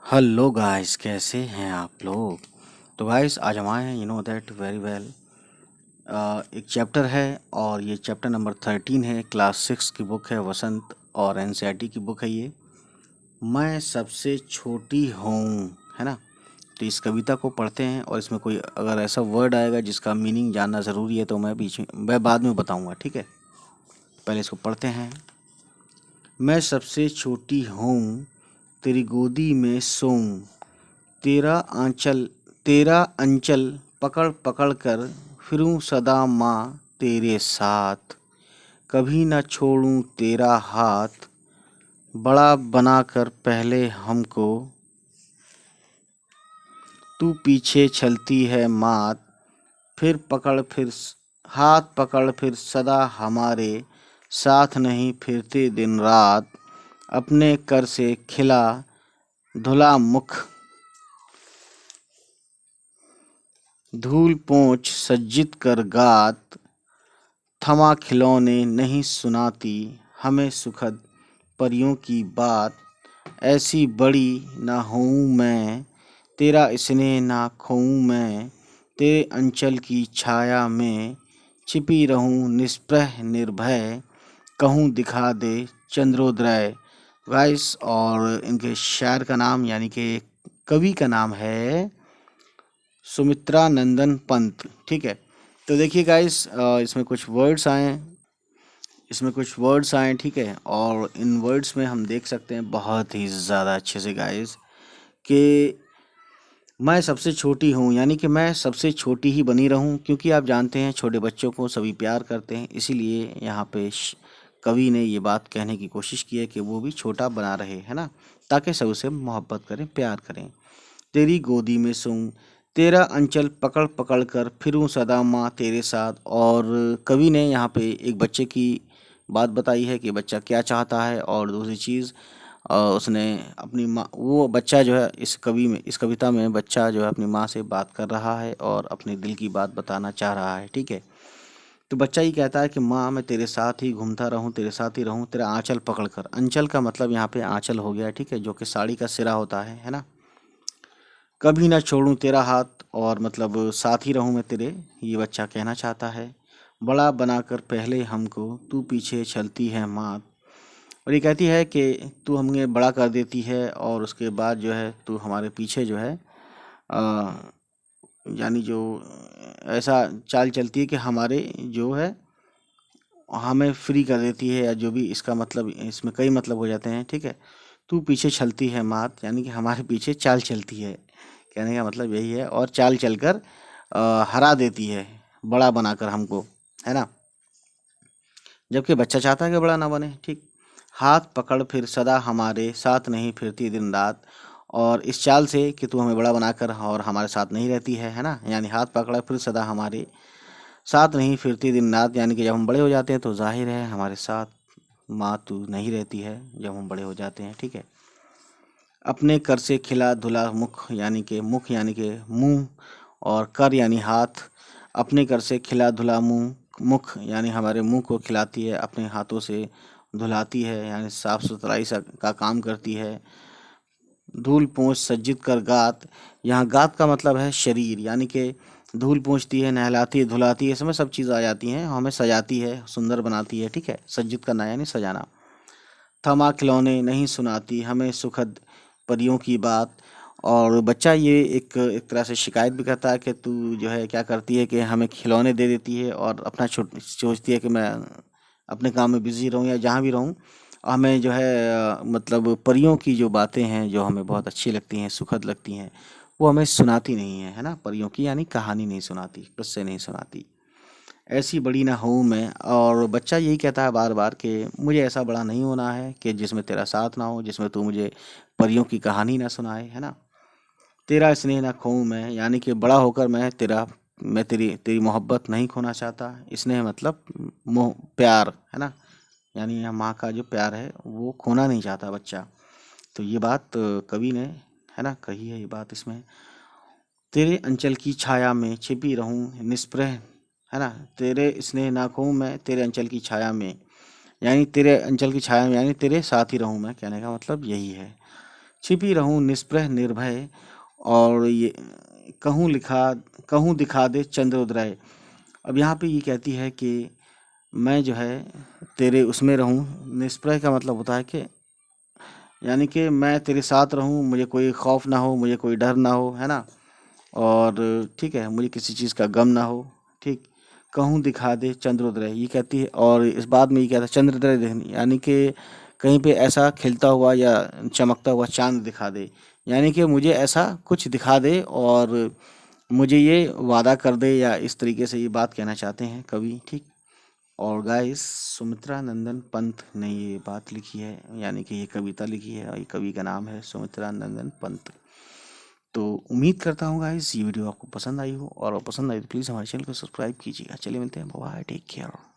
Hello guys, कैसे हैं आप लोग। तो गाइस आज हम आए हैं, you know that very well. एक चैप्टर है और ये चैप्टर नंबर 13 है। क्लास 6 की बुक है, वसंत और एनसीईआरटी की बुक है ये। मैं सबसे छोटी हूँ, है ना। तो इस कविता को पढ़ते हैं और इसमें कोई अगर ऐसा वर्ड आएगा जिसका मीनिंग जानना ज़रूरी है तो मैं बाद में बताऊँगा, ठीक है। पहले इसको पढ़ते हैं। मैं सबसे छोटी हूँ, तेरी गोदी में सोऊं, तेरा आंचल तेरा अंचल पकड़ पकड़ कर फिरूं सदा माँ तेरे साथ। कभी न छोड़ूं तेरा हाथ, बड़ा बनाकर पहले हमको, तू पीछे चलती है मात। हाथ पकड़ फिर सदा हमारे साथ नहीं फिरते दिन रात। अपने कर से खिला धुला मुख, धूल पोंछ सज्जित कर गात। थमा खिलौने नहीं सुनाती हमें सुखद परियों की बात। ऐसी बड़ी ना होऊं मैं, तेरा स्नेह ना खोऊं मैं। तेरे अंचल की छाया में छिपी रहूं निष्प्रह निर्भय। कहूं दिखा दे चंद्रोदय। गाइस, और इनके शायर का नाम यानी कि कवि का नाम है सुमित्रा नंदन पंत, ठीक है। तो देखिए गाइस, इसमें कुछ वर्ड्स आए, ठीक है। और इन वर्ड्स में हम देख सकते हैं बहुत ही ज़्यादा अच्छे से गाइस कि मैं सबसे छोटी हूँ, यानी कि मैं सबसे छोटी ही बनी रहूँ, क्योंकि आप जानते हैं छोटे बच्चों को सभी प्यार करते हैं। इसीलिए यहाँ पे कवि ने ये बात कहने की कोशिश की है कि वो भी छोटा बना रहे, है ना, ताकि सब उसे मोहब्बत करें, प्यार करें। तेरी गोदी में सोऊं, तेरा अंचल पकड़ पकड़ कर फिरूं सदा माँ तेरे साथ। और कवि ने यहाँ पे एक बच्चे की बात बताई है कि बच्चा क्या चाहता है। और दूसरी चीज़, उसने अपनी माँ, वो बच्चा जो है इस कविता में बच्चा जो है अपनी माँ से बात कर रहा है और अपने दिल की बात बताना चाह रहा है, ठीक है। तो बच्चा ये कहता है कि माँ, मैं तेरे साथ ही घूमता रहूँ, तेरे साथ ही रहूँ, तेरा आंचल पकड़ कर। अंचल का मतलब यहाँ पे आंचल हो गया, ठीक है, जो कि साड़ी का सिरा होता है ना। कभी ना छोड़ूं तेरा हाथ, और मतलब साथ ही रहूं मैं तेरे, ये बच्चा कहना चाहता है। बड़ा बनाकर पहले हमको, तू पीछे चलती है मात। और ये कहती है कि तू हमें बड़ा कर देती है और उसके बाद जो है तू हमारे पीछे जो है अ, यानी जो ऐसा चाल चलती है कि हमारे जो है हमें फ्री कर देती है, या जो भी इसका मतलब, इसमें कई मतलब हो जाते हैं, ठीक है। तू पीछे चलती है मात, यानी कि हमारे पीछे चाल चलती है, कहने का मतलब यही है। और चाल चलकर हरा देती है, बड़ा बनाकर हमको, है ना। जबकि बच्चा चाहता है कि बड़ा ना बने, ठीक। हाथ पकड़ फिर सदा हमारे साथ नहीं फिरती दिन रात। और इस चाल से कि तू हमें बड़ा बनाकर और हमारे साथ नहीं रहती है ना। यानी हाथ पकड़ा फिर सदा हमारे साथ नहीं फिरती दिन रात, यानी कि जब हम बड़े हो जाते हैं तो जाहिर है हमारे साथ माँ तू नहीं रहती है जब हम बड़े हो जाते हैं, ठीक है। अपने कर से खिला धुला मुख, यानी कि मुख यानी कि मुंह, और कर यानी हाथ। अपने कर से खिला धुला मुख यानी हमारे मुंह को खिलाती है, अपने हाथों से धुलाती है, यानी साफ सुथराई का काम करती है। धूल पोंछ सज्जित कर गात, यहाँ गात का मतलब है शरीर, यानी कि धूल पोंछती है, नहलाती है, धुलाती है, इसमें सब चीज़ आ जाती हैं, हमें सजाती है, सुंदर बनाती है, ठीक है। सज्जित करना यानी सजाना। थमा खिलौने नहीं सुनाती हमें सुखद परियों की बात। और बच्चा ये एक तरह से शिकायत भी करता है कि तू जो है क्या करती है कि हमें खिलौने दे देती है और अपना सोचती है कि मैं अपने काम में बिजी रहूं या जहाँ भी रहूं। हमें जो है मतलब परियों की जो बातें हैं जो हमें बहुत अच्छी लगती हैं, सुखद लगती हैं, वो हमें सुनाती नहीं है ना। परियों की यानी कहानी नहीं सुनाती, किस्से नहीं सुनाती। ऐसी बड़ी ना हूँ मैं। और बच्चा यही कहता है बार बार कि मुझे ऐसा बड़ा नहीं होना है कि जिसमें तेरा साथ ना हो, जिसमें तू मुझे परियों की कहानी ना सुनाए, है ना। तेरा स्नेह ना खोऊं मैं, यानी कि बड़ा होकर मैं तेरी तेरी मोहब्बत नहीं खोना चाहता। स्नेह मतलब मोह, प्यार, है ना। यानी यहाँ माँ का जो प्यार है वो खोना नहीं चाहता बच्चा। तो ये बात कवि ने, है ना, कही है ये बात इसमें। तेरे अंचल की छाया में छिपी रहूं निष्प्रह, है ना। तेरे स्नेह ना खोऊं मैं, तेरे अंचल की छाया में, यानी तेरे अंचल की छाया में यानी तेरे साथ ही रहूं मैं, कहने का मतलब यही है। छिपी रहूं निष्प्रह निर्भय, और ये कहूँ दिखा दे चंद्रोदय। अब यहाँ पे ये कहती है कि मैं जो है तेरे उसमें रहूं, निष्प्रह का मतलब होता है कि यानी कि मैं तेरे साथ रहूं, मुझे कोई खौफ ना हो, मुझे कोई डर ना हो, है ना। और ठीक है, मुझे किसी चीज़ का गम ना हो, ठीक। कहूँ दिखा दे चंद्रोदय, ये कहती है। और इस बाद में ये कहता है चंद्रोदय देखनी, यानी कि कहीं पे ऐसा खिलता हुआ या चमकता हुआ चांद दिखा दे, यानी कि मुझे ऐसा कुछ दिखा दे और मुझे ये वादा कर दे, या इस तरीके से ये बात कहना चाहते हैं कवि, ठीक। और गाइस सुमित्रा नंदन पंत ने ये बात लिखी है, यानी कि ये कविता लिखी है, और ये कवि का नाम है सुमित्रा नंदन पंत। तो उम्मीद करता हूँ गाइस ये वीडियो आपको पसंद आई हो, और पसंद आई तो प्लीज़ हमारे चैनल को सब्सक्राइब कीजिएगा। चलिए मिलते हैं, बाय, टेक केयर।